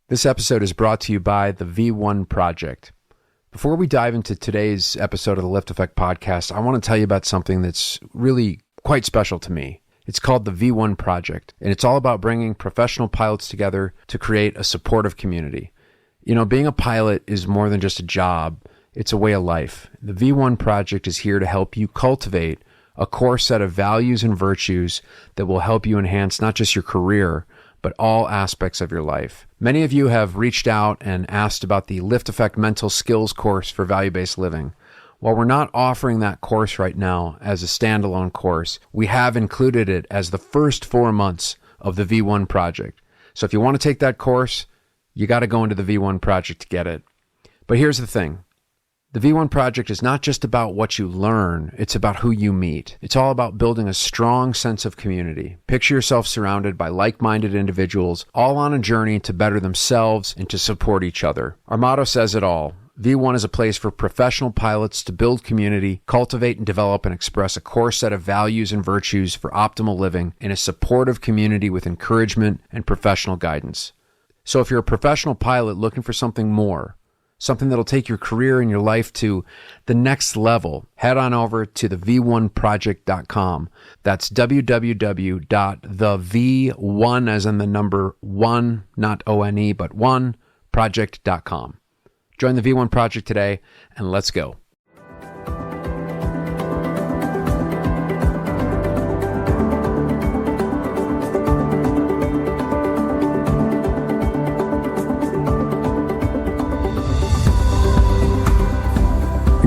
This episode is brought to you by the V1 Project. Before we dive into today's episode of the LiftAffect podcast, I want to tell you about something that's really quite special to me. It's called the V1 Project, and it's all about bringing professional pilots together to create a supportive community. You know, being a pilot is more than just a job. It's a way of life. The V1 Project is here to help you cultivate a core set of values and virtues that will help you enhance not just your career, but all aspects of your life. Many of you have reached out and asked about the LiftAffect Mental Skills course for value-based living. While we're not offering that course right now as a standalone course, we have included it as the first 4 months of the V1 Project. So if you want to take that course, you got to go into the V1 Project to get it. But here's the thing. The V1 Project is not just about what you learn, it's about who you meet. It's all about building a strong sense of community. Picture yourself surrounded by like-minded individuals, all on a journey to better themselves and to support each other. Our motto says it all. V1 is a place for professional pilots to build community, cultivate and develop and express a core set of values and virtues for optimal living in a supportive community with encouragement and professional guidance. So if you're a professional pilot looking for something more, something that'll take your career and your life to the next level, head on over to the v1project.com. That's www.thev1 as in the number 1, not O-N-E, but 1, project.com. Join the V1 Project today, and let's go.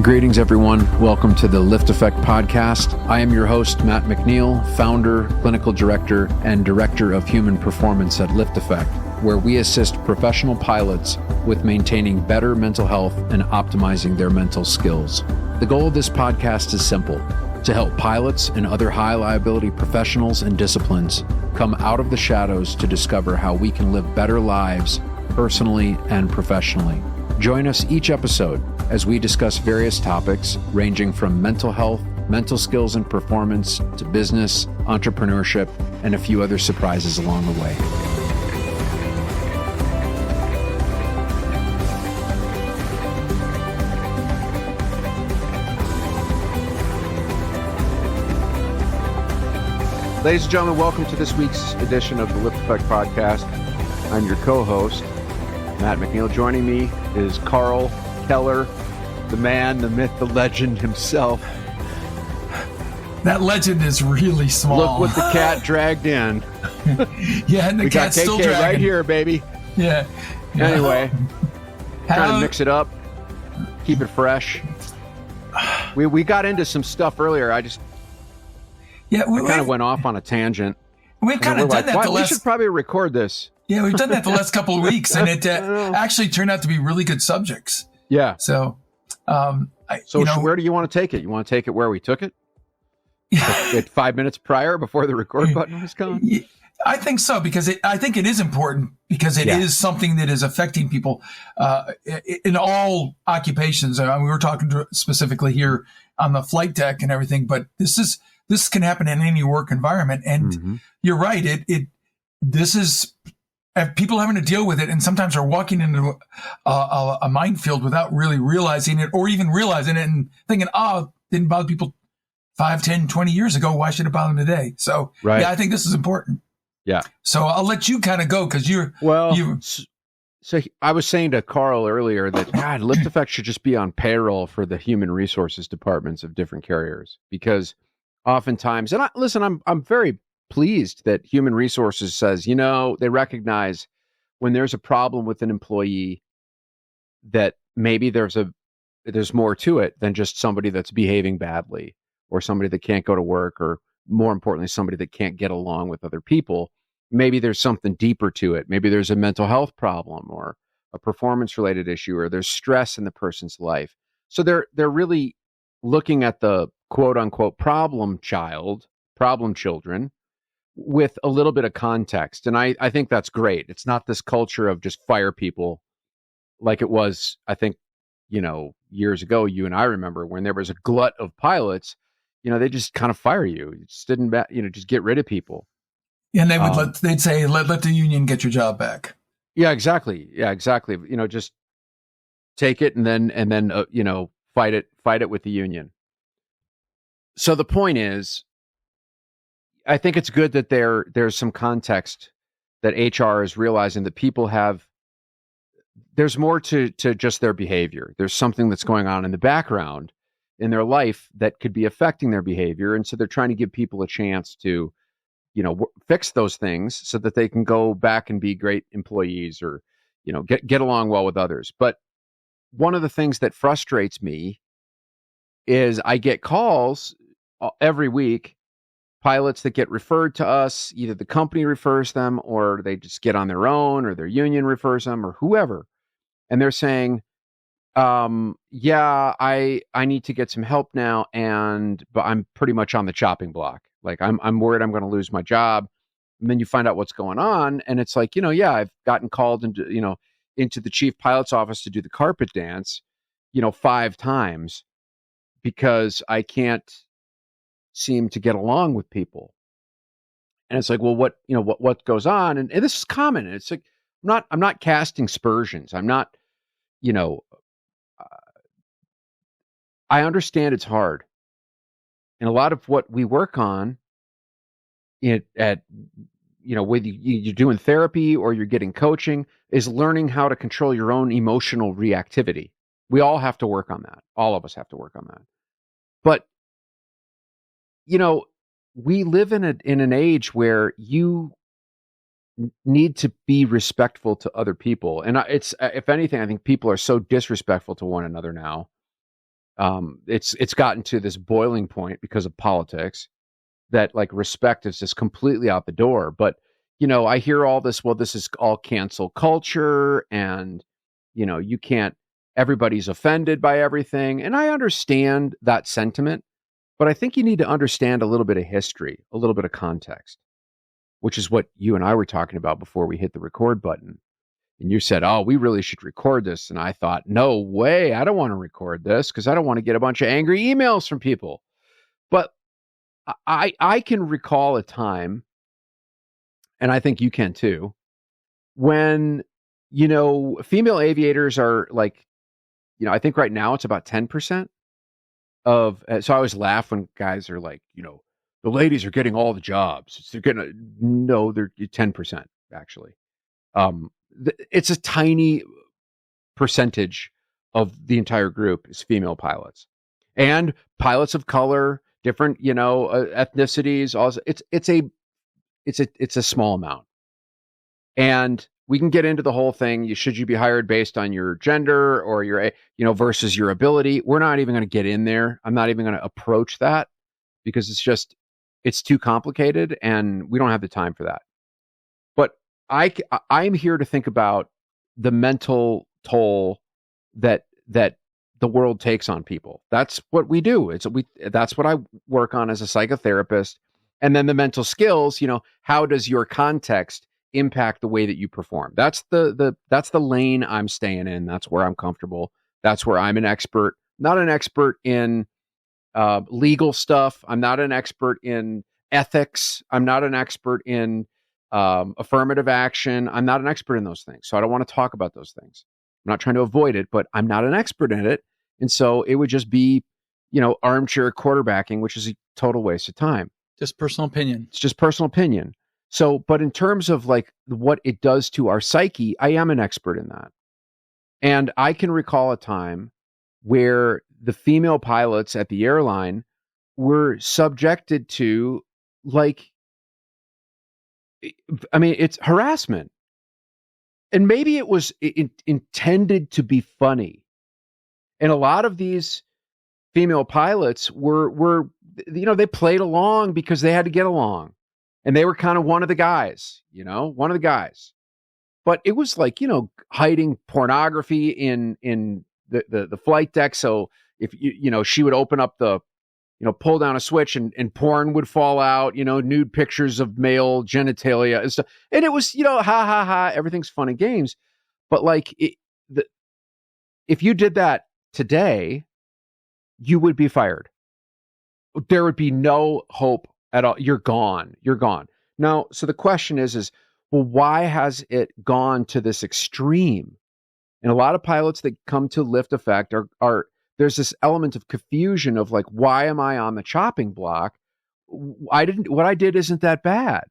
Greetings, everyone. Welcome to the LiftAffect podcast. I am your host, Matt McNeil, founder, clinical director, and director of human performance at LiftAffect, where we assist professional pilots with maintaining better mental health and optimizing their mental skills. The goal of this podcast is simple: to help pilots and other high liability professionals and disciplines come out of the shadows to discover how we can live better lives personally and professionally. Join us each episode as we discuss various topics ranging from mental health, mental skills and performance, to business, entrepreneurship, and a few other surprises along the way. Ladies and gentlemen, welcome to this week's edition of the LiftAffect podcast. I'm your co-host, Matt McNeil. Joining me is Karl Keller, the man, the myth, the legend himself. That legend is really small. Look what the cat dragged in. Yeah, and the cat's still dragging. Right here, baby. Yeah. Anyway, trying to mix it up, keep it fresh. We got into some stuff earlier. I kind of went off on a tangent. We've kind of done that. We should probably record this. Yeah, we've done that the last couple of weeks, and it actually turned out to be really good subjects. Yeah. So, where do you want to take it? You want to take it where we took it? At 5 minutes prior, before the record button was gone? I think so, because I think it is important, because it is something that is affecting people in all occupations. We were talking specifically here on the flight deck and everything, but this can happen in any work environment. And you're right. This is people having to deal with it, and sometimes are walking into a minefield without really realizing it, or even realizing it and thinking, didn't bother people 5, 10, 20 years ago. Why should it bother them today? So, yeah, I think this is important. Yeah. So I'll let you kind of go, because So I was saying to Karl earlier that, God, LiftAffect should just be on payroll for the human resources departments of different carriers, because oftentimes, and I'm very pleased that human resources says, they recognize when there's a problem with an employee, that maybe there's more to it than just somebody that's behaving badly, or somebody that can't go to work, or more importantly, somebody that can't get along with other people. Maybe there's something deeper to it. Maybe there's a mental health problem, or a performance related issue, or there's stress in the person's life. So they're really looking at the quote unquote problem children with a little bit of context. And I think that's great. It's not this culture of just fire people like it was, I think, years ago, you and I remember when there was a glut of pilots, they just kind of fire you. You just didn't, just get rid of people. And they'd say, let the union get your job back. Yeah, exactly. Yeah, exactly. Just take it and then fight it with the union. So the point is, I think it's good that there's some context that HR is realizing that people have. There's more to just their behavior. There's something that's going on in the background in their life that could be affecting their behavior, and so they're trying to give people a chance to, fix those things so that they can go back and be great employees or, get along well with others. But one of the things that frustrates me is I get calls every week, pilots that get referred to us, either the company refers them or they just get on their own or their union refers them or whoever. And they're saying, yeah, I need to get some help now. But I'm pretty much on the chopping block. Like I'm worried I'm going to lose my job. And then you find out what's going on. And it's like, yeah, I've gotten called into the chief pilot's office to do the carpet dance, 5 times because I can't seem to get along with people. And it's like, well, what goes on? And this is common. And it's like, I'm not casting aspersions. I'm not, I understand it's hard. And a lot of what we work on whether you're doing therapy or you're getting coaching is learning how to control your own emotional reactivity. We all have to work on that. All of us have to work on that. But, we live in an age where you need to be respectful to other people. And it's, if anything, I think people are so disrespectful to one another now. It's gotten to this boiling point because of politics that like respect is just completely out the door. But, I hear all this, well, this is all cancel culture and, you can't, everybody's offended by everything. And I understand that sentiment, but I think you need to understand a little bit of history, a little bit of context, which is what you and I were talking about before we hit the record button. And you said, oh, we really should record this. And I thought, no way, I don't want to record this because I don't want to get a bunch of angry emails from people. But I can recall a time, and I think you can too, when, female aviators are like, I think right now it's about 10% of, so I always laugh when guys are like, the ladies are getting all the jobs. They're they're 10% actually. It's a tiny percentage of the entire group is female pilots and pilots of color, different, ethnicities. Also, it's a small amount. And we can get into the whole thing. Should you be hired based on your gender or your, versus your ability? We're not even going to get in there. I'm not even going to approach that because it's too complicated and we don't have the time for that. But I'm here to think about the mental toll that the world takes on people. That's what we do. That's what I work on as a psychotherapist. And then the mental skills, how does your context impact the way that you perform? That's the lane I'm staying in. That's where I'm comfortable. That's where I'm an expert. Not an expert in legal stuff. I'm not an expert in ethics. I'm not an expert in affirmative action. I'm not an expert in those things. So I don't want to talk about those things. I'm not trying to avoid it, but I'm not an expert in it. And so it would just be, armchair quarterbacking, which is a total waste of time. Just personal opinion. It's just personal opinion. So, but in terms of like what it does to our psyche, I am an expert in that. And I can recall a time where the female pilots at the airline were subjected to it's harassment. And maybe it was intended to be funny. And a lot of these female pilots were they played along because they had to get along. And they were kind of one of the guys. But it was like, hiding pornography in the flight deck. So if she would open up pull down a switch and porn would fall out, nude pictures of male genitalia and stuff. And it was, ha ha ha, everything's fun and games. But if you did that today, you would be fired. There would be no hope at all. You're gone. Now, so the question is well, why has it gone to this extreme? And a lot of pilots that come to LiftAffect are there's this element of confusion of like, why am I on the chopping block? What I did isn't that bad.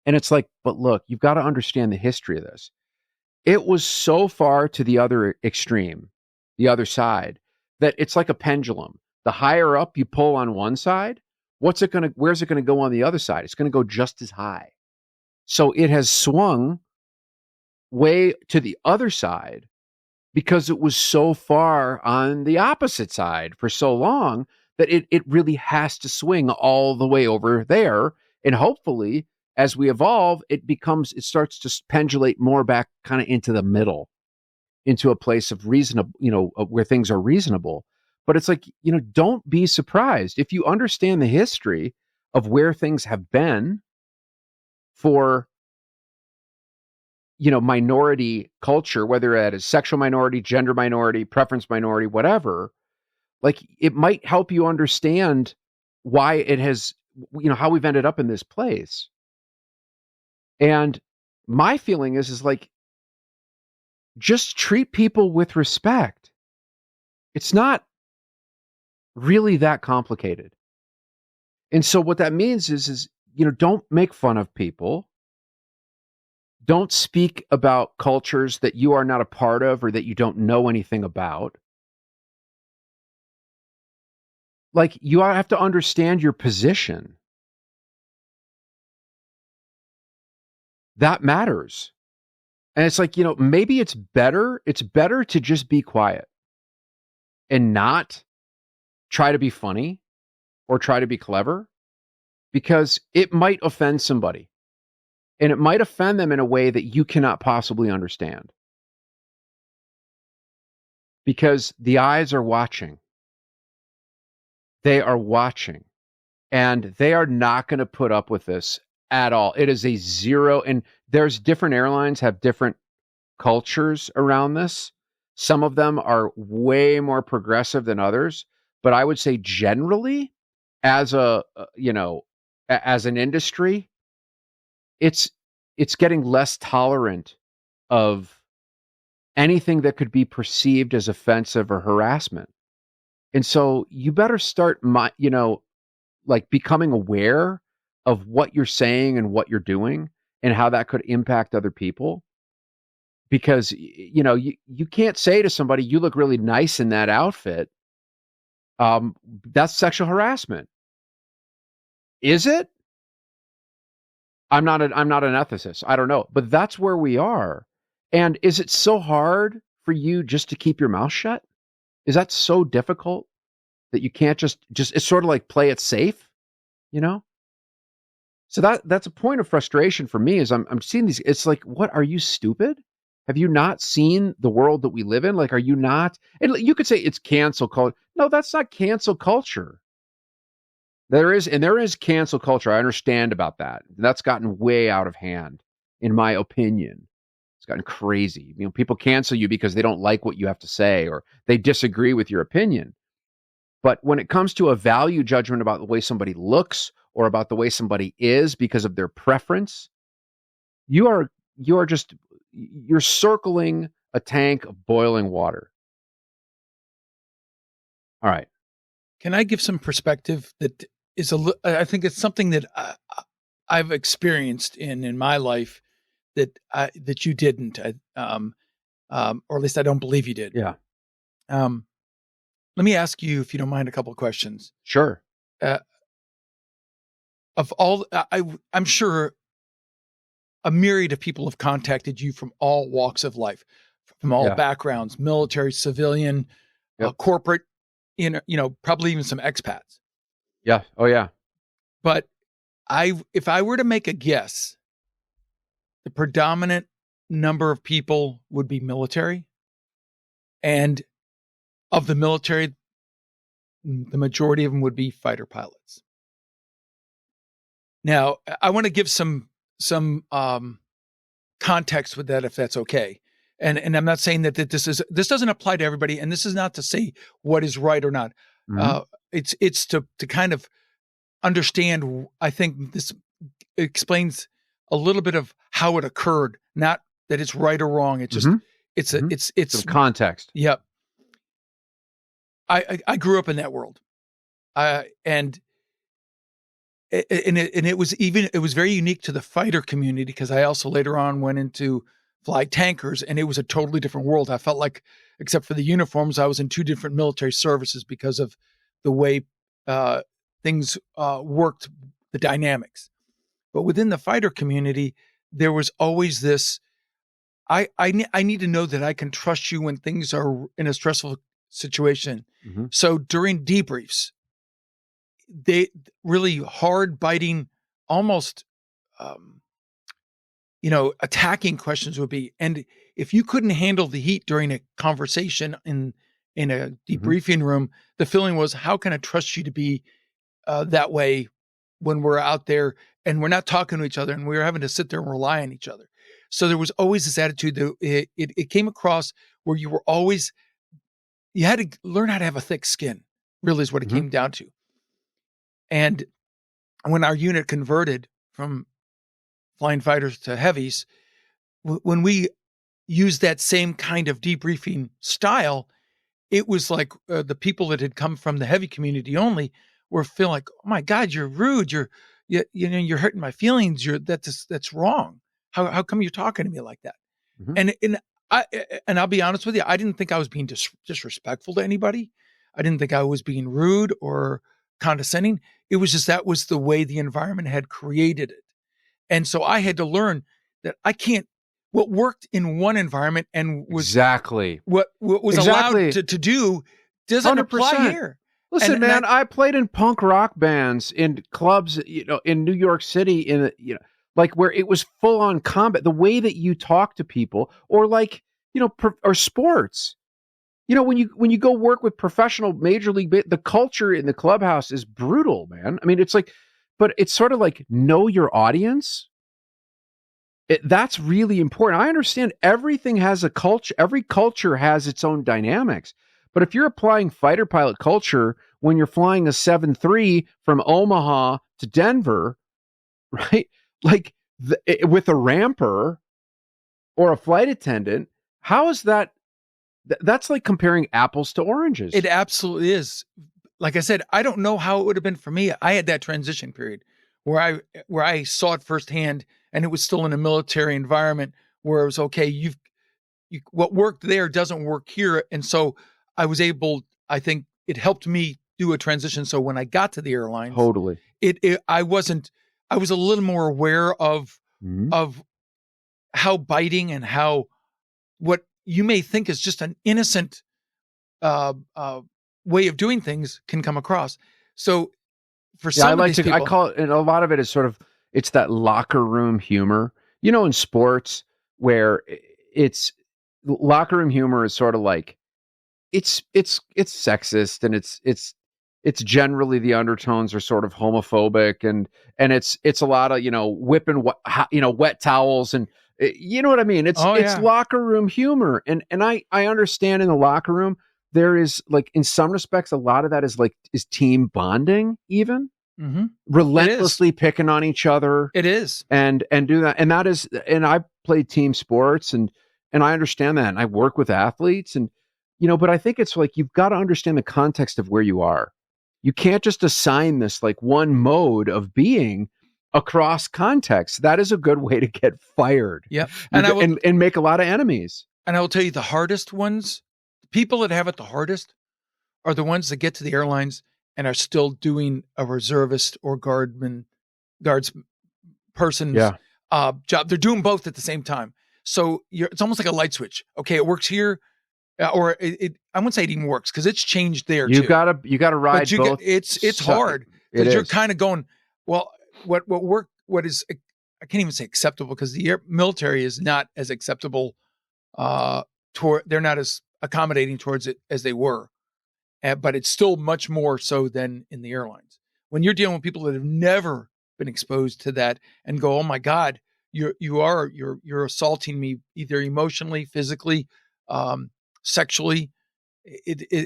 And it's like, but look, you've got to understand the history of this. It was so far to the other extreme, the other side, that it's like a pendulum. The higher up you pull on one side, where's it going to go on the other side? It's going to go just as high. So it has swung way to the other side because it was so far on the opposite side for so long that it really has to swing all the way over there. And hopefully, as we evolve, it starts to pendulate more back kind of into the middle, into a place of reasonable, where things are reasonable. But it's like, don't be surprised if you understand the history of where things have been for minority culture, whether that is sexual minority, gender minority, preference minority, whatever, like it might help you understand why it has, how we've ended up in this place. And my feeling is like, just treat people with respect. It's not really that complicated. And so what that means is, don't make fun of people. Don't speak about cultures that you are not a part of or that you don't know anything about. Like, you have to understand your position. That matters. And it's like, maybe it's better to just be quiet and not try to be funny or try to be clever, because it might offend somebody. And it might offend them in a way that you cannot possibly understand. Because the eyes are watching. They are watching. And they are not going to put up with this at all. It is a zero. And there's different airlines have different cultures around this. Some of them are way more progressive than others. But I would say generally, as as an industry, it's getting less tolerant of anything that could be perceived as offensive or harassment. And so you better start, becoming aware of what you're saying and what you're doing and how that could impact other people. Because, you can't say to somebody, you look really nice in that outfit. That's sexual harassment. Is it? I'm not an ethicist. I don't know, but that's where we are. And is it so hard for you just to keep your mouth shut? Is that so difficult that you can't just it's sort of like play it safe, So that's a point of frustration for me. Is I'm seeing these. It's like, what, are you stupid? Have you not seen the world that we live in? Like, are you not? And you could say it's cancel culture. No, that's not cancel culture. There is cancel culture. I understand about that. That's gotten way out of hand, in my opinion. It's gotten crazy. People cancel you because they don't like what you have to say or they disagree with your opinion. But when it comes to a value judgment about the way somebody looks or about the way somebody is because of their preference, you're circling a tank of boiling water. All right. Can I give some perspective that is I think it's something that I've experienced in my life that you didn't, or at least I don't believe you did. Yeah. Let me ask you, if you don't mind, a couple of questions. Sure. Of all, I'm sure a myriad of people have contacted you from all walks of life, from all backgrounds, military, civilian, corporate, probably even some expats. Yeah. Oh, yeah. But if I were to make a guess, the predominant number of people would be military. And of the military, the majority of them would be fighter pilots. Now, I want to give some context with that, if that's okay. And I'm not saying that this doesn't apply to everybody, and this is not to say what is right or not. Mm-hmm. It's to kind of understand. I think this explains a little bit of how it occurred, not that it's right or wrong. It's just, it's some context. Yep. I grew up in that world. And it was very unique to the fighter community, because I also later on went into fly tankers, and it was a totally different world. I felt like, except for the uniforms, I was in two different military services because of the way things worked, the dynamics. But within the fighter community, there was always this, I need to know that I can trust you when things are in a stressful situation. Mm-hmm. So during debriefs, they really hard biting, almost, attacking questions would be, and if you couldn't handle the heat during a conversation in a debriefing room, the feeling was, how can I trust you to be that way when we're out there and we're not talking to each other and we're having to sit there and rely on each other? So there was always this attitude that it came across where you had to learn how to have a thick skin, really is what it came down to. And when our unit converted from flying fighters to heavies, when we used that same kind of debriefing style, it was like the people that had come from the heavy community only were feeling like, oh my God, you're rude. You're hurting my feelings. That's wrong. How come you're talking to me like that? And I'll be honest with you, I didn't think I was being disrespectful to anybody. I didn't think I was being rude or condescending. It was just, that was the way the environment had created it. And so I had to learn that what worked in one environment and was exactly what was allowed to do doesn't 100%. Apply here. Listen, man, I played in punk rock bands in clubs, in New York City, like where it was full on combat. The way that you talk to people, or like, or sports, when you go work with professional major league, the culture in the clubhouse is brutal, man. I mean, it's like, but it's sort of like, know your audience. That's really important. I understand everything has a culture. Every culture has its own dynamics. But if you're applying fighter pilot culture when you're flying a 7-3 from Omaha to Denver, right? Like with a ramper or a flight attendant, how is that? That's like comparing apples to oranges. It absolutely is. Like I said, I don't know how it would have been for me. I had that transition period where I saw it firsthand, and it was still in a military environment where it was okay. What worked there doesn't work here, and so I was able. I think it helped me do a transition. So when I got to the airlines, totally, I was a little more aware of how biting and how what you may think is just an innocent way of doing things can come across. So for some of these people, I call it, and a lot of it is sort of, it's that locker room humor, in sports where it's locker room humor is sort of like, it's sexist, and it's generally the undertones are sort of homophobic, and it's a lot of, whipping, wet towels, and you know what I mean? It's locker room humor. And I understand in the locker room, there is, like, in some respects, a lot of that is team bonding, even relentlessly picking on each other. It is. And do that. And that is, and I played team sports, and I understand that. And I work with athletes, and, but I think it's like, you've got to understand the context of where you are. You can't just assign this like one mode of being across context. That is a good way to get fired. Yeah. And make a lot of enemies. And I will tell you, the hardest ones, people that have it the hardest, are the ones that get to the airlines and are still doing a reservist or guards person's job. They're doing both at the same time. So it's almost like a light switch. Okay, it works here. Or I wouldn't say it even works, because it's changed there too. You gotta ride both. It's hard, because you're kind of going, well, what is, I can't even say acceptable, because the military is not as acceptable they're not as accommodating towards it as they were, but it's still much more so than in the airlines. When you're dealing with people that have never been exposed to that and go, oh my God, you're assaulting me either emotionally, physically, sexually,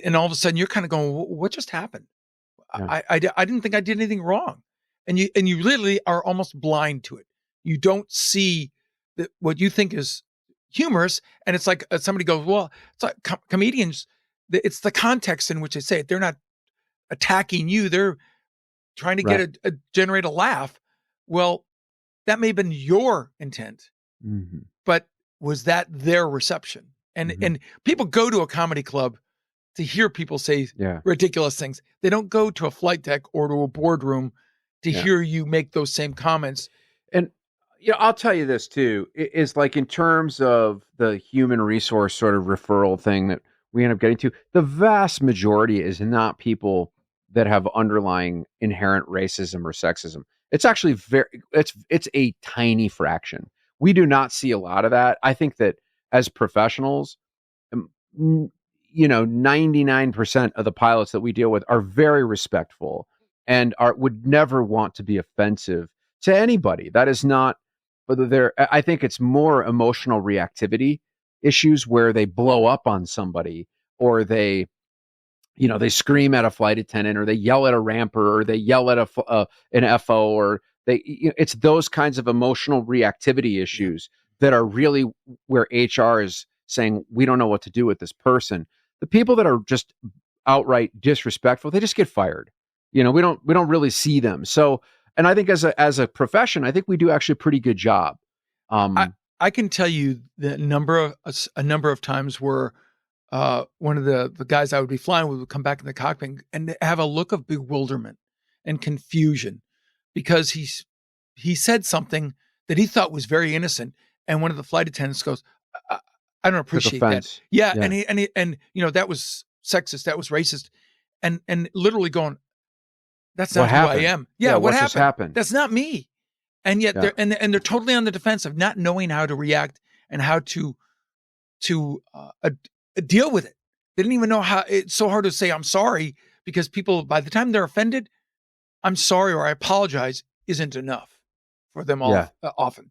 and all of a sudden you're kind of going, what just happened? Yeah. I didn't think I did anything wrong. And you literally are almost blind to it. you don't see what you think is humorous. And it's like somebody goes, well, it's like comedians, it's the context in which they say it. They're not attacking you. They're trying to get generate a laugh. Well, that may have been your intent, but was that their reception? And people go to a comedy club to hear people say ridiculous things. They don't go to a flight deck or to a boardroom to hear you make those same comments. And I'll tell you this too, is like in terms of the human resource sort of referral thing that we end up getting to, the vast majority is not people that have underlying inherent racism or sexism. It's actually it's a tiny fraction. We do not see a lot of that. I think that as professionals, 99% of the pilots that we deal with are very respectful and would never want to be offensive to anybody. That is not whether I think it's more emotional reactivity issues where they blow up on somebody, or they scream at a flight attendant, or they yell at a ramper, or they yell at an FO, or it's those kinds of emotional reactivity issues that are really where HR is saying, we don't know what to do with this person. The people that are just outright disrespectful, they just get fired. We don't really see them. So, and I think as a profession, I think we do actually a pretty good job. I can tell you a number of times where one of the guys I would be flying with would come back in the cockpit and have a look of bewilderment and confusion because he said something that he thought was very innocent, and one of the flight attendants goes, "I don't appreciate that." Yeah, and that was sexist, that was racist, and literally going, "That's not who I am." Yeah, what happened? That's not me. And yet they're totally on the defensive, not knowing how to react and how to deal with it. They didn't even know how. It's so hard to say I'm sorry because people, by the time they're offended, I'm sorry or I apologize isn't enough for them all. Often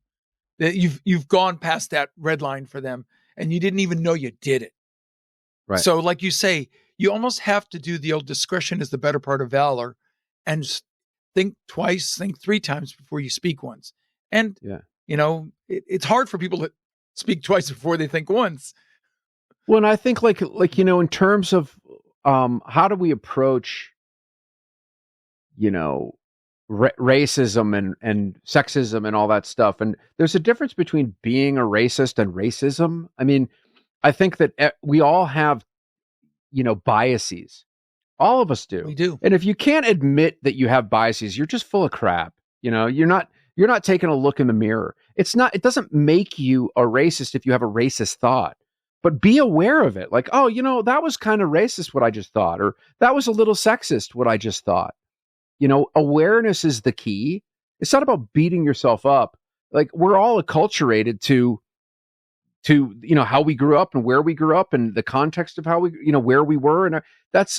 that you've gone past that red line for them and you didn't even know you did it. Right. So like you say, you almost have to do the old discretion is the better part of valor, and think twice, think three times before you speak once. And it's hard for people to speak twice before they think once. Well, and I think like in terms of how do we approach racism and sexism and all that stuff, and there's a difference between being a racist and racism. I mean, I think that we all have biases. All of us do. We do. And if you can't admit that you have biases, you're just full of crap. You're not taking a look in the mirror. It doesn't make you a racist if you have a racist thought. But be aware of it. Like, that was kind of racist what I just thought, or that was a little sexist what I just thought. Awareness is the key. It's not about beating yourself up. Like, we're all acculturated to how we grew up and where we grew up and the context of how we, where we were. And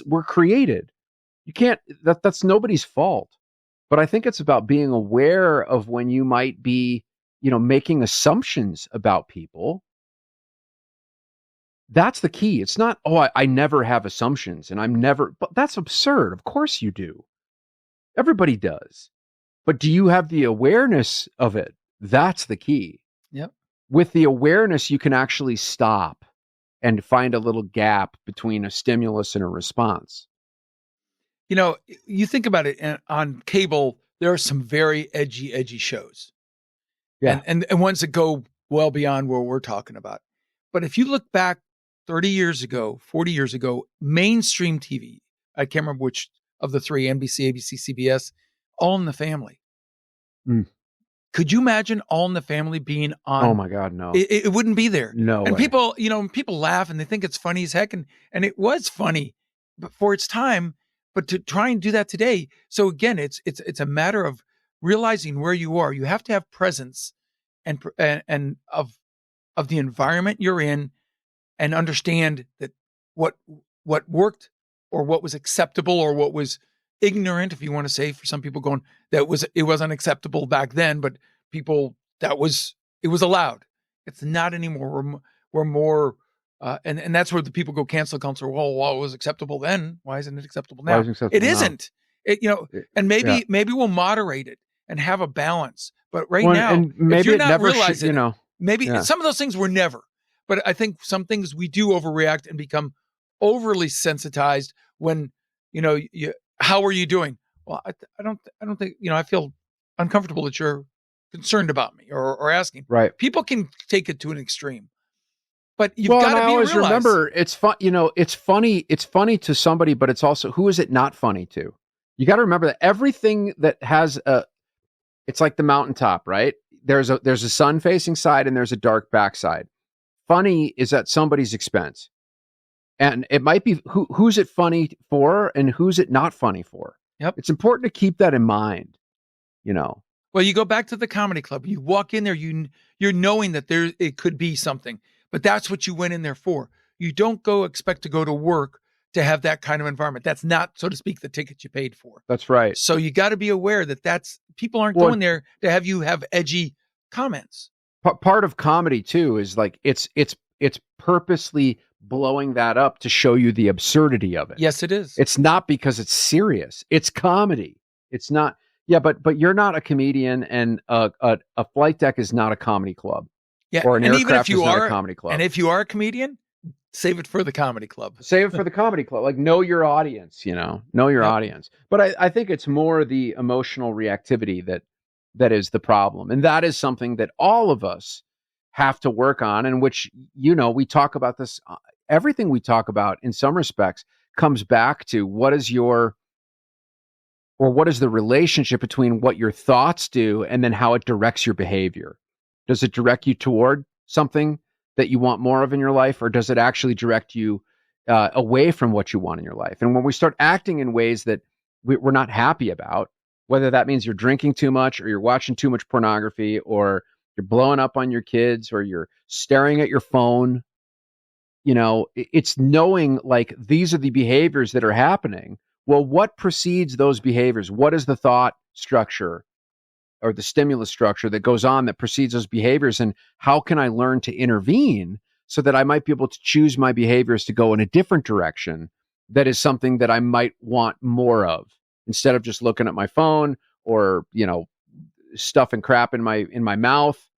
we're created. You can't, that's nobody's fault. But I think it's about being aware of when you might be, making assumptions about people. That's the key. It's not, I never have assumptions but that's absurd. Of course you do. Everybody does. But do you have the awareness of it? That's the key. Yep. With the awareness, you can actually stop and find a little gap between a stimulus and a response. You think about it, and on cable, there are some very edgy shows. Yeah. And ones that go well beyond what we're talking about. But if you look back 30 years ago, 40 years ago, mainstream TV, I can't remember which of the three, NBC, ABC, CBS, All in the Family. Mm. Could you imagine All in the Family being on? Oh my God, no. It wouldn't be there. No and way. People laugh and they think it's funny as heck. And it was funny for its time, but to try and do that today. So again, it's a matter of realizing where you are. You have to have presence and of the environment you're in, and understand that what worked or what was acceptable or what was ignorant, if you want to say, for some people going, it was unacceptable back then, but people, it was allowed. It's not anymore. We're more, and that's where the people go cancel culture. Well, it was acceptable then, why isn't it acceptable now? It isn't. And maybe we'll moderate it and have a balance, But right now, and maybe if you're it not never realizing should, maybe yeah. some of those things were never. But I think some things we do overreact and become overly sensitized when, how are you doing? Well, I don't think, I feel uncomfortable that you're concerned about me or asking. Right. People can take it to an extreme, but you've Well, got and to I be always realized. remember it's fun. It's funny. It's funny to somebody, but it's also, who is it not funny to? You got to remember that everything that has it's like the mountaintop, right? There's a sun facing side and there's a dark backside. Funny is at somebody's expense, and it might be who's it funny for and who's it not funny for. Yep. It's important to keep that in mind. Well, you go back to the comedy club. You walk in there, you're knowing that it could be something, but that's what you went in there for. You don't expect to go to work to have that kind of environment. That's not, so to speak, the ticket you paid for. That's right. So you got to be aware that people aren't going there to have you have edgy comments. Part of comedy too is like it's purposely blowing that up to show you the absurdity of it. Yes, it is. It's not because it's serious. It's comedy. It's not. Yeah, but you're not a comedian, and a flight deck is not a comedy club. Yeah, or an and aircraft even if you is not are a comedy club. And if you are a comedian, save it for the comedy club. Save it for the comedy club. Like, know your audience. Know your audience. But I think it's more the emotional reactivity that is the problem, and that is something that all of us have to work on. And which we talk about this. Everything we talk about, in some respects, comes back to what is the relationship between what your thoughts do and then how it directs your behavior. Does it direct you toward something that you want more of in your life, or does it actually direct you away from what you want in your life? And when we start acting in ways that we're not happy about, whether that means you're drinking too much, or you're watching too much pornography, or you're blowing up on your kids, or you're staring at your phone, it's knowing, like, these are the behaviors that are happening. Well, what precedes those behaviors? What is the thought structure or the stimulus structure that goes on that precedes those behaviors? And how can I learn to intervene so that I might be able to choose my behaviors to go in a different direction that is something that I might want more of, instead of just looking at my phone, or, stuffing crap in my mouth,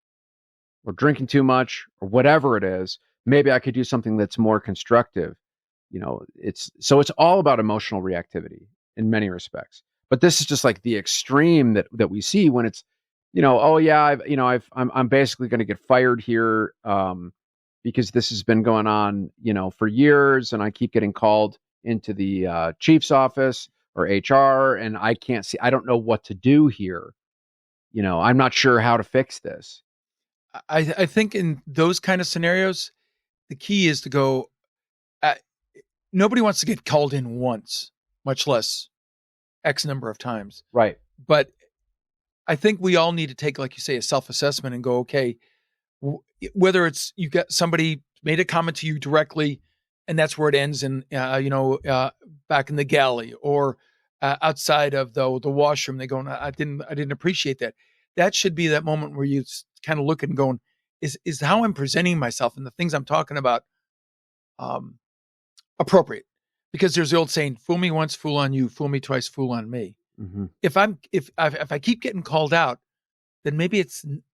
or drinking too much, or whatever it is. Maybe I could do something that's more constructive. It's all about emotional reactivity in many respects. But this is just like the extreme that we see when it's, oh yeah, I'm basically going to get fired here because this has been going on, for years, and I keep getting called into the chief's office or HR, and I don't know what to do here. I'm not sure how to fix this. I think in those kind of scenarios, the key is to go. Nobody wants to get called in once, much less X number of times. Right. But I think we all need to take, like you say, a self-assessment and go, okay, whether it's you got somebody made a comment to you directly, and that's where it ends, in back in the galley, or outside of the washroom, they go, I didn't appreciate that. That should be that moment where you kind of look and going, is how I'm presenting myself and the things I'm talking about appropriate? Because there's the old saying, fool me once, fool on you, fool me twice, fool on me. Mm-hmm. If I keep getting called out, then maybe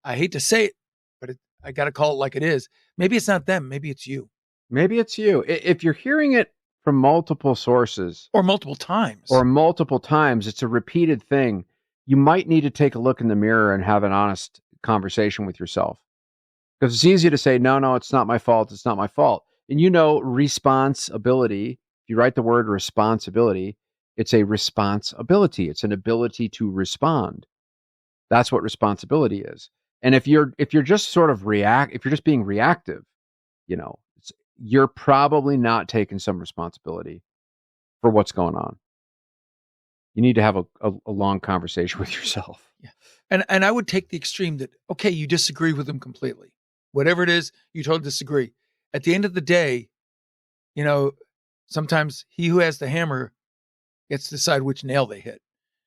I hate to say it, but I got to call it like it is. Maybe it's not them. Maybe it's you. Maybe it's you. If you're hearing it from multiple sources, or multiple times, it's a repeated thing. You might need to take a look in the mirror and have an honest conversation with yourself. Because it's easy to say, no, it's not my fault. It's not my fault. And responsibility, if you write the word responsibility, it's a responsibility. It's an ability to respond. That's what responsibility is. And if you're just sort of if you're just being reactive, you're probably not taking some responsibility for what's going on. You need to have a long conversation with yourself. Yeah. And I would take the extreme that, okay, you disagree with them completely. Whatever it is, you totally disagree. At the end of the day, sometimes he who has the hammer gets to decide which nail they hit.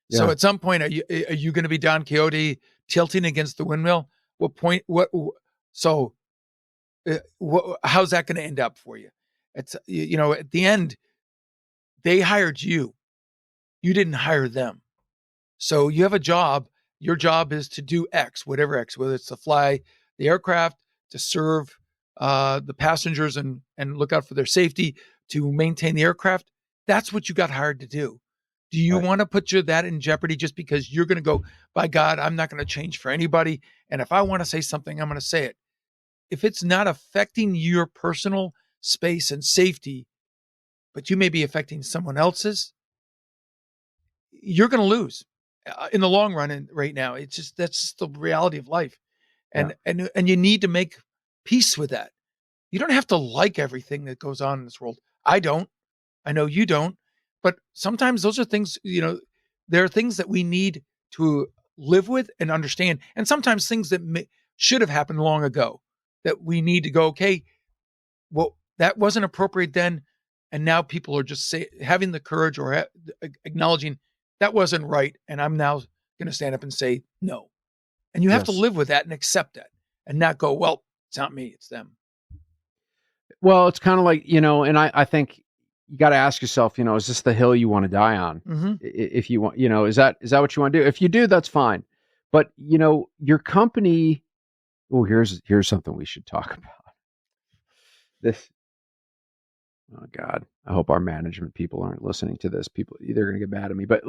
Yeah. So at some point, are you going to be Don Quixote tilting against the windmill? How's that going to end up for you? It's, at the end, they hired you. You didn't hire them. So you have a job, Your job is to do X, whatever X, whether it's to fly the aircraft, to serve the passengers and look out for their safety, to maintain the aircraft. That's what you got hired to do. Do you want to put that in jeopardy just because you're going to go, by God, I'm not going to change for anybody. And if I want to say something, I'm going to say it. If it's not affecting your personal space and safety, but you may be affecting someone else's, you're going to lose in the long run. And right now, that's just the reality of life. And you need to make peace with that. You don't have to like everything that goes on in this world. I don't. I know you don't. But sometimes those are things, there are things that we need to live with and understand. And sometimes things that should have happened long ago that we need to go, okay, well, that wasn't appropriate then. And now people are just having the courage or acknowledging that wasn't right. And I'm now going to stand up and say no. And you have to live with that and accept that and not go, well, it's not me, it's them. Well, it's kind of like, and I think you got to ask yourself, is this the hill you want to die on? Mm-hmm. If you want, is that what you want to do? If you do, that's fine. But, your company, here's something we should talk about. Oh God, I hope our management people aren't listening to this. They're going to get mad at me, but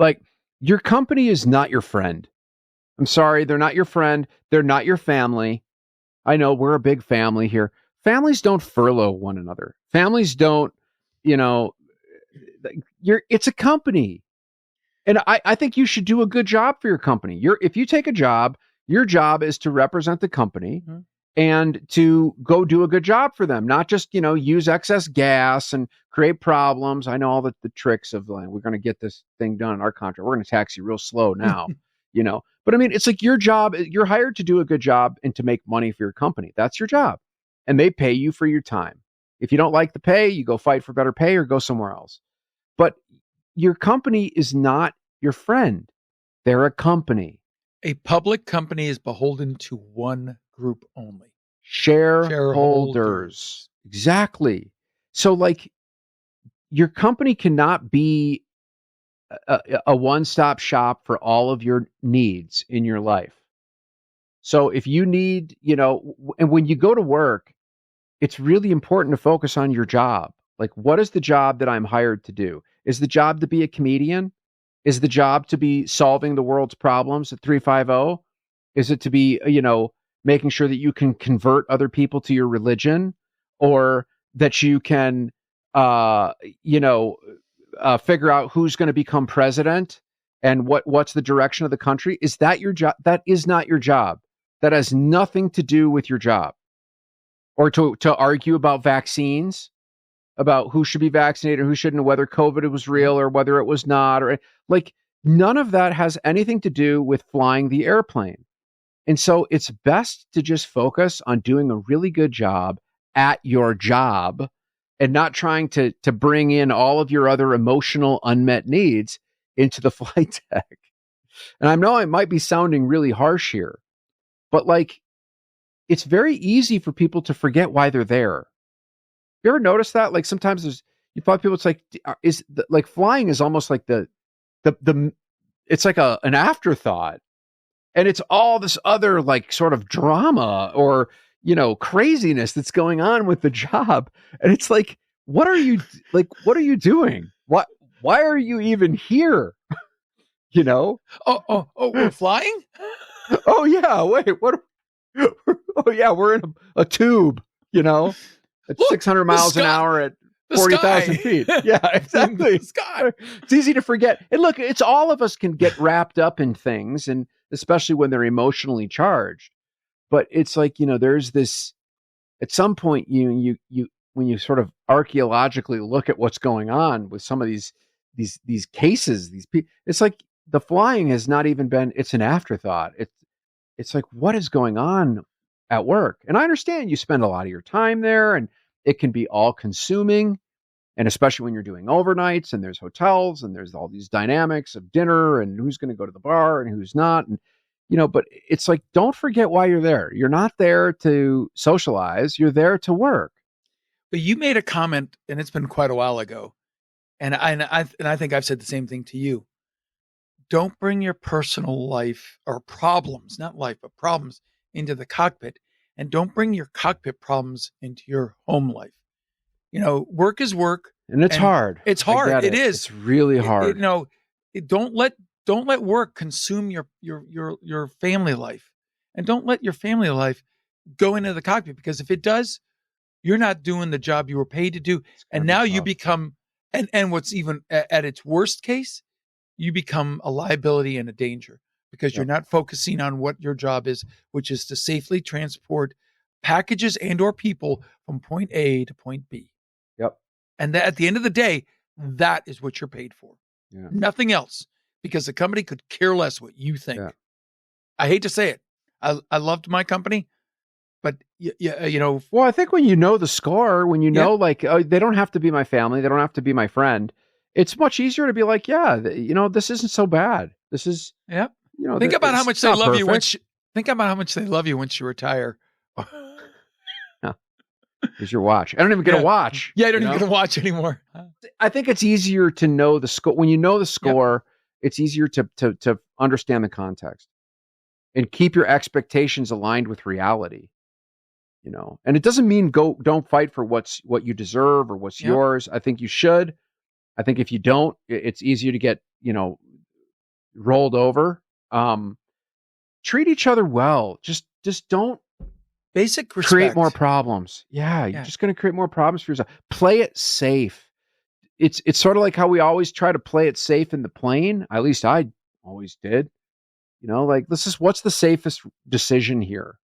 your company is not your friend. I'm sorry. They're not your friend. They're not your family. I know we're a big family here. Families don't furlough one another. Families don't, it's a company. And I think you should do a good job for your company. If you take a job, your job is to represent the company and to go do a good job for them, not just, use excess gas and create problems. I know all the tricks of we're going to get this thing done in our contract. We're going to tax you real slow now, But I mean, it's like your job, you're hired to do a good job and to make money for your company. That's your job. And they pay you for your time. If you don't like the pay, you go fight for better pay or go somewhere else. But your company is not your friend. They're a company. A public company is beholden to one group only. Shareholders. Exactly. So your company cannot be a one-stop shop for all of your needs in your life. So if you need, and when you go to work, it's really important to focus on your job. What is the job that I'm hired to do? Is the job to be a comedian? Is the job to be solving the world's problems at 350? Is it to be, making sure that you can convert other people to your religion, or that you can, figure out who's going to become president and what's the direction of the country? Is that your job? That is not your job. That has nothing to do with your job. Or to argue about vaccines, about who should be vaccinated or who shouldn't, whether COVID was real or whether it was not, or none of that has anything to do with flying the airplane. And so it's best to just focus on doing a really good job at your job and not trying to bring in all of your other emotional unmet needs into the flight deck. And I know I might be sounding really harsh here, but it's very easy for people to forget why they're there. You ever notice that? Sometimes you find people, it's flying is almost like it's like an afterthought. And it's all this other sort of drama or, craziness that's going on with the job. And it's what are you doing? Why are you even here? Oh, we're flying? Oh yeah. Wait, what? Oh yeah. We're in a tube, at 600 miles an hour at 40,000 feet. Yeah, exactly. Sky. It's easy to forget. And look, it's all of us can get wrapped up in things, and especially when they're emotionally charged. But it's there's this, at some point, you when you sort of archaeologically look at what's going on with some of these cases, these people, it's the flying has not even been, it's an afterthought. It's what is going on at work? And I understand you spend a lot of your time there and it can be all consuming. And especially when you're doing overnights and there's hotels and there's all these dynamics of dinner and who's going to go to the bar and who's not. And, but it's don't forget why you're there. You're not there to socialize. You're there to work. But you made a comment, and it's been quite a while ago. And I think I've said the same thing to you. don't bring your personal life or problems, not life, but problems into the cockpit, and don't bring your cockpit problems into your home life. Work is work. And it's hard. It's hard. I get it is. It's really hard. Don't let work consume your family life, and don't let your family life go into the cockpit, because if it does, you're not doing the job you were paid to do. And now you become, and what's even at its worst case, you become a liability and a danger, because you're not focusing on what your job is, which is to safely transport packages and or people from point A to point B. Yep. And that, at the end of the day, that is what you're paid for. Yeah. Nothing else, because the company could care less what you think. Yeah. I hate to say it. I loved my company, but Well, I think when you know the score, when you know, they don't have to be my family, they don't have to be my friend, it's much easier to be like, this isn't so bad. This is, think about how much they love you think about how much they love you once you retire. Here's your watch. I don't even get a watch. Yeah, I don't even get a watch anymore. I think it's easier to know the score. When you know the score, it's easier to understand the context and keep your expectations aligned with reality. And it doesn't mean don't fight for what you deserve or what's yours. I think you should. I think if you don't, it's easier to get, rolled over. Treat each other well. Just don't basic respect. Create more problems. You're just going to create more problems for yourself. Play it safe. It's sort of like how we always try to play it safe in the plane. At least I always did. What's the safest decision here?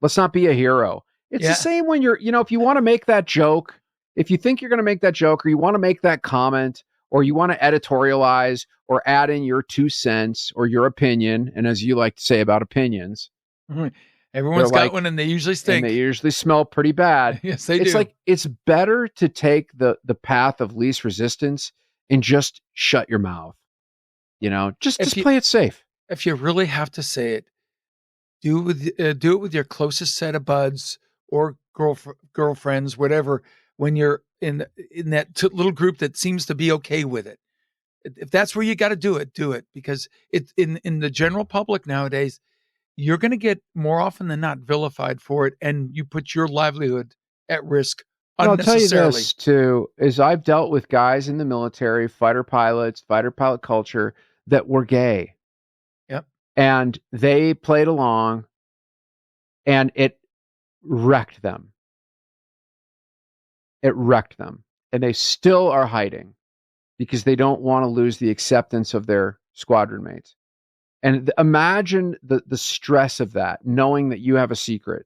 Let's not be a hero. It's the same when you're, if you want to make that joke, if you think you're going to make that joke, or you want to make that comment, or you want to editorialize or add in your 2 cents or your opinion, and as you like to say about opinions, everyone's got one, and they usually stink. And they usually smell pretty bad. Yes, they do. It's like, it's better to take the path of least resistance and just shut your mouth. Just play it safe. If you really have to say it, do it with your closest set of buds or girlfriends, whatever. When you're in that little group that seems to be okay with it, if that's where you got to do it, because it's in the general public nowadays, you're going to get more often than not vilified for it, and you put your livelihood at risk unnecessarily. I'll tell you this too, is I've dealt with guys in the military, fighter pilot culture, that were gay. Yep. And they played along, and it wrecked them. And they still are hiding because they don't want to lose the acceptance of their squadron mates. And imagine the stress of that, knowing that you have a secret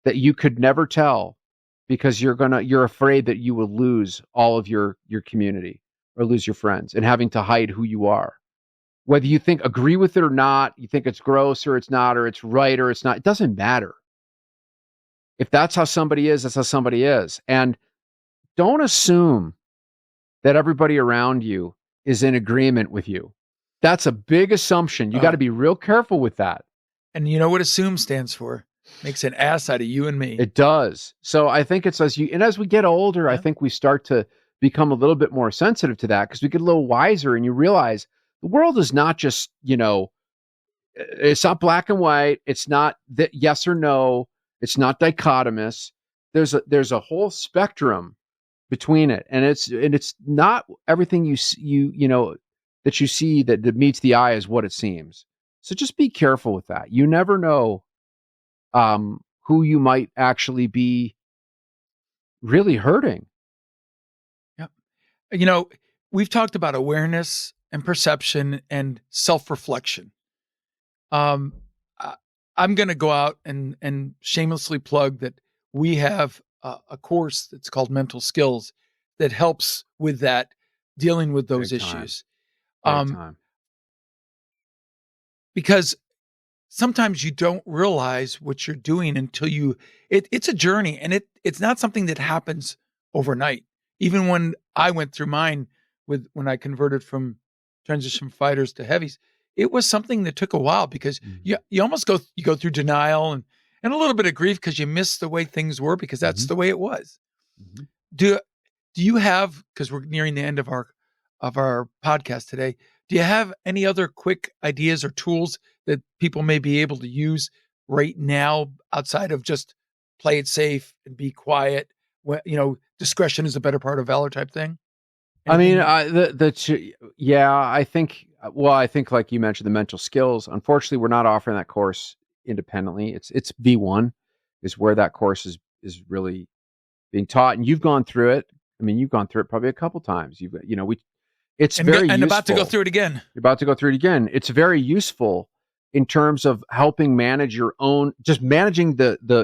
that you could never tell because you're afraid that you will lose all of your community or lose your friends, and having to hide who you are. Whether you agree with it or not, you think it's gross or it's not, or it's right or it's not, it doesn't matter. If that's how somebody is, that's how somebody is. And don't assume that everybody around you is in agreement with you. That's a big assumption. You got to be real careful with that. And you know what assume stands for? Makes an ass out of you and me. It does. So I think it's as we get older, I think we start to become a little bit more sensitive to that, because we get a little wiser, and you realize the world is not just, it's not black and white. It's not that yes or no. It's not dichotomous. There's a whole spectrum between it, and it's not everything you that you see that meets the eye is what it seems. So just be careful with that. You never know who you might actually be really hurting. Yep. We've talked about awareness and perception and self-reflection. I'm going to go out and shamelessly plug that we have a course that's called Mental Skills that helps with that, dealing with those issues. Because sometimes you don't realize what you're doing until it's a journey, and it's not something that happens overnight. Even when I went through mine when I converted from transition fighters to heavies, it was something that took a while, because you almost go through denial and a little bit of grief because you miss the way things were, because that's the way it was. Mm-hmm. Do you have, because we're nearing the end of our podcast today, Do you have any other quick ideas or tools that people may be able to use right now outside of just play it safe and be quiet? Discretion is a better part of valor type thing. I mean, Anything? I think, I think like you mentioned, the mental skills. Unfortunately, we're not offering that course independently. It's V1 is where that course is really being taught, and you've gone through it. I mean, you've gone through it probably a couple times. It's very useful. About to go through it again. You're about to go through it again. It's very useful in terms of helping manage your own, just managing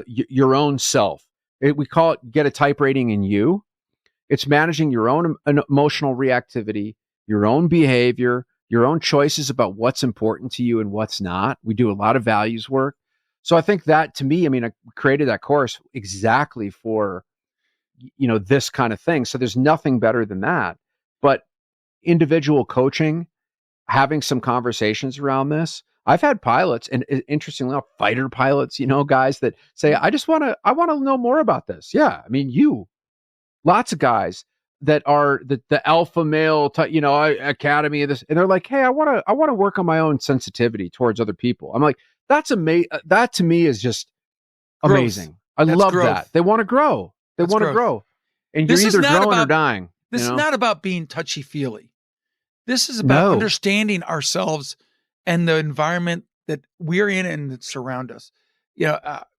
your own self. We call it get a type rating in you. It's managing your own emotional reactivity, your own behavior, your own choices about what's important to you and what's not. We do a lot of values work. So I think that, to me, I mean, I created that course exactly for, this kind of thing. So there's nothing better than that. But individual coaching, having some conversations around this. I've had pilots, and interestingly enough, fighter pilots, guys that say, I want to know more about this. Yeah. I mean, lots of guys that are the alpha male, academy of this, and they're like, hey, I want to work on my own sensitivity towards other people. I'm like, that's amazing. That to me is just amazing. I love that. They want to grow. They want to grow. And you're either growing or dying. This is not about being touchy-feely. This is about understanding ourselves and the environment that we're in and that surround us.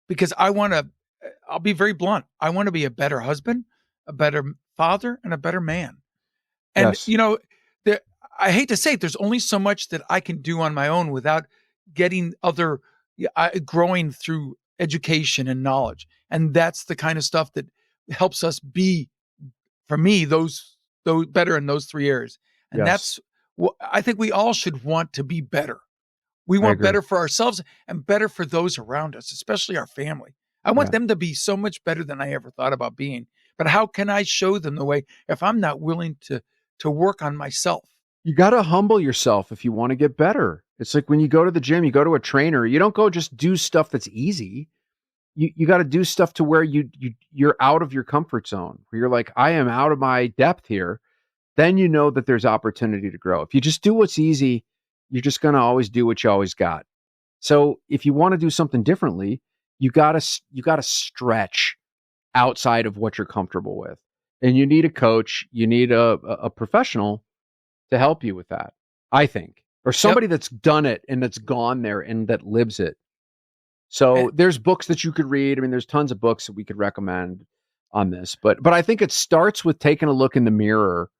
Because I'll be very blunt. I want to be a better husband, a better father, and a better man. And, yes. I hate to say it, there's only so much that I can do on my own without getting growing through education and knowledge. And that's the kind of stuff that helps us be, for me, those better in those 3 areas. And yes. That's what I think we all should want, to be better. We want better for ourselves and better for those around us, especially our family. I want them to be so much better than I ever thought about being. But how can I show them the way if I'm not willing to work on myself? You got to humble yourself if you want to get better. It's like when you go to the gym, you go to a trainer, you don't go just do stuff that's easy. You got to do stuff to where you're out of your comfort zone, where you're like, I am out of my depth here. Then you know that there's opportunity to grow. If you just do what's easy, you're just going to always do what you always got. So if you want to do something differently, you got to stretch outside of what you're comfortable with. And you need a coach, you need a professional to help you with that, I think, or somebody that's done it and that's gone there and that lives it. So there's books that you could read. I mean, there's tons of books that we could recommend on this, but I think it starts with taking a look in the mirror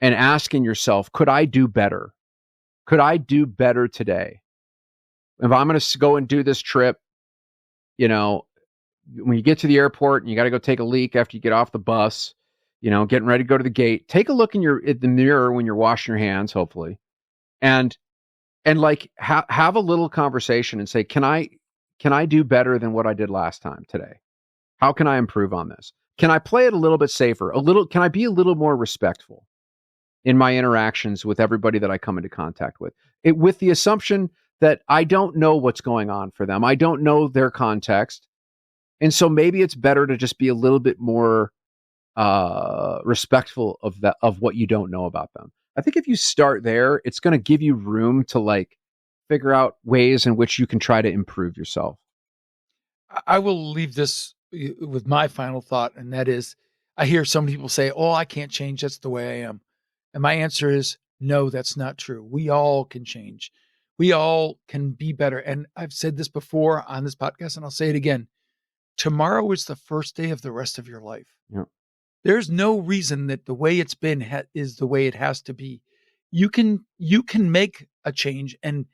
and asking yourself, could I do better? Could I do better today? If I'm going to go and do this trip, when you get to the airport and you got to go take a leak after you get off the bus, getting ready to go to the gate, take a look in the mirror when you're washing your hands, hopefully. And like have a little conversation and say, can I do better than what I did last time today? How can I improve on this? Can I play it a little bit safer? Can I be a little more respectful in my interactions with everybody that I come into contact with? With the assumption that I don't know what's going on for them. I don't know their context. And so maybe it's better to just be a little bit more respectful of what you don't know about them. I think if you start there, it's going to give you room to figure out ways in which you can try to improve yourself. I will leave this with my final thought, and that is, I hear some people say, oh, I can't change. That's the way I am. And my answer is, no, that's not true. We all can change. We all can be better. And I've said this before on this podcast, and I'll say it again. Tomorrow is the first day of the rest of your life. Yep. There's no reason that the way it's been is the way it has to be. You can make a change and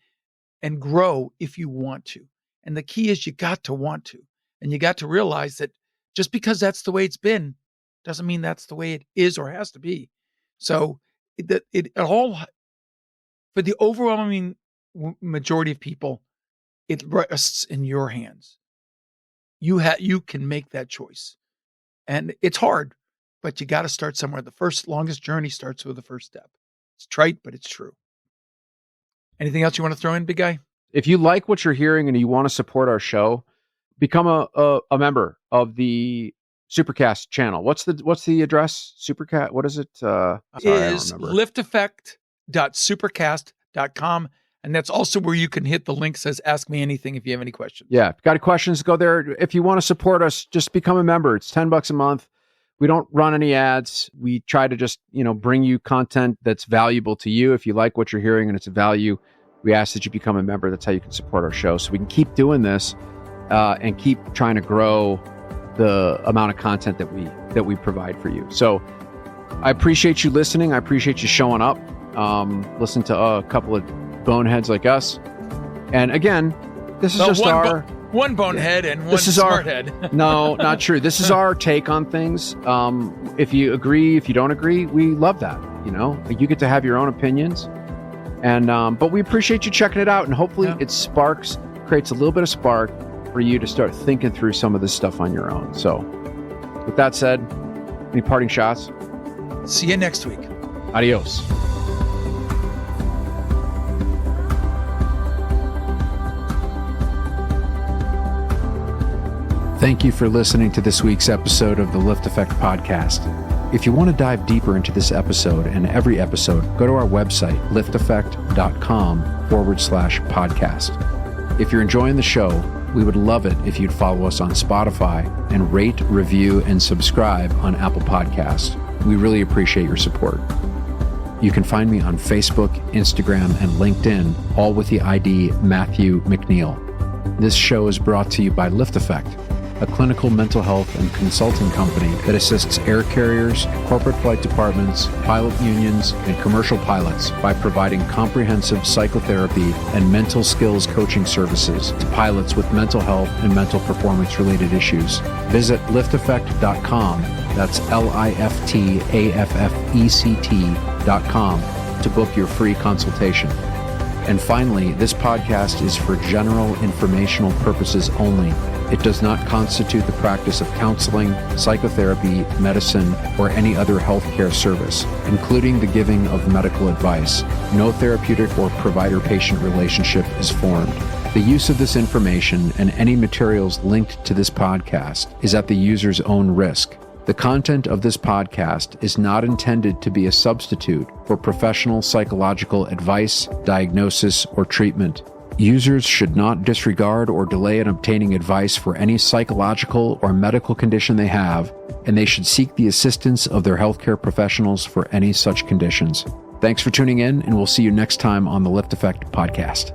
grow if you want to. And the key is you got to want to. And you got to realize that just because that's the way it's been doesn't mean that's the way it is or has to be. So it all, for the overwhelming majority of people, it rests in your hands. You can make that choice. And it's hard, but you got to start somewhere. The longest journey starts with the first step. It's trite, but it's true. Anything else you want to throw in, big guy? If you like what you're hearing and you want to support our show, become a member of the Supercast channel. What's the address? Supercast? What is it? Is LiftAffect www.supercast.com. And that's also where you can hit the link that says Ask Me Anything if you have any questions. Yeah. If you've got any questions, go there. If you want to support us, just become a member. It's $10 a month. We don't run any ads. We try to just, bring you content that's valuable to you. If you like what you're hearing and it's a value, we ask that you become a member. That's how you can support our show. So we can keep doing this and keep trying to grow the amount of content that we provide for you. So I appreciate you listening. I appreciate you showing up. Listen to a couple of boneheads like us. And again, this is just one bonehead and one smart head. No, not true. This is our take on things. If you agree, if you don't agree, we love that. You get to have your own opinions. And but we appreciate you checking it out, and hopefully it creates a little bit of spark for you to start thinking through some of this stuff on your own. So with that said, any parting shots? See you next week. Adios. Thank you for listening to this week's episode of the LiftAffect podcast. If you want to dive deeper into this episode and every episode, go to our website, liftaffect.com/podcast. If you're enjoying the show, we would love it if you'd follow us on Spotify and rate, review, and subscribe on Apple Podcasts. We really appreciate your support. You can find me on Facebook, Instagram, and LinkedIn, all with the ID Matthew McNeil. This show is brought to you by LiftAffect, a clinical mental health and consulting company that assists air carriers, corporate flight departments, pilot unions, and commercial pilots by providing comprehensive psychotherapy and mental skills coaching services to pilots with mental health and mental performance-related issues. Visit liftaffect.com, that's LiftAffect.com, to book your free consultation. And finally, this podcast is for general informational purposes only. It does not constitute the practice of counseling, psychotherapy, medicine, or any other healthcare service, including the giving of medical advice. No therapeutic or provider-patient relationship is formed. The use of this information and any materials linked to this podcast is at the user's own risk. The content of this podcast is not intended to be a substitute for professional psychological advice, diagnosis, or treatment. Users should not disregard or delay in obtaining advice for any psychological or medical condition they have, and they should seek the assistance of their healthcare professionals for any such conditions. Thanks for tuning in, and we'll see you next time on the LiftAffect podcast.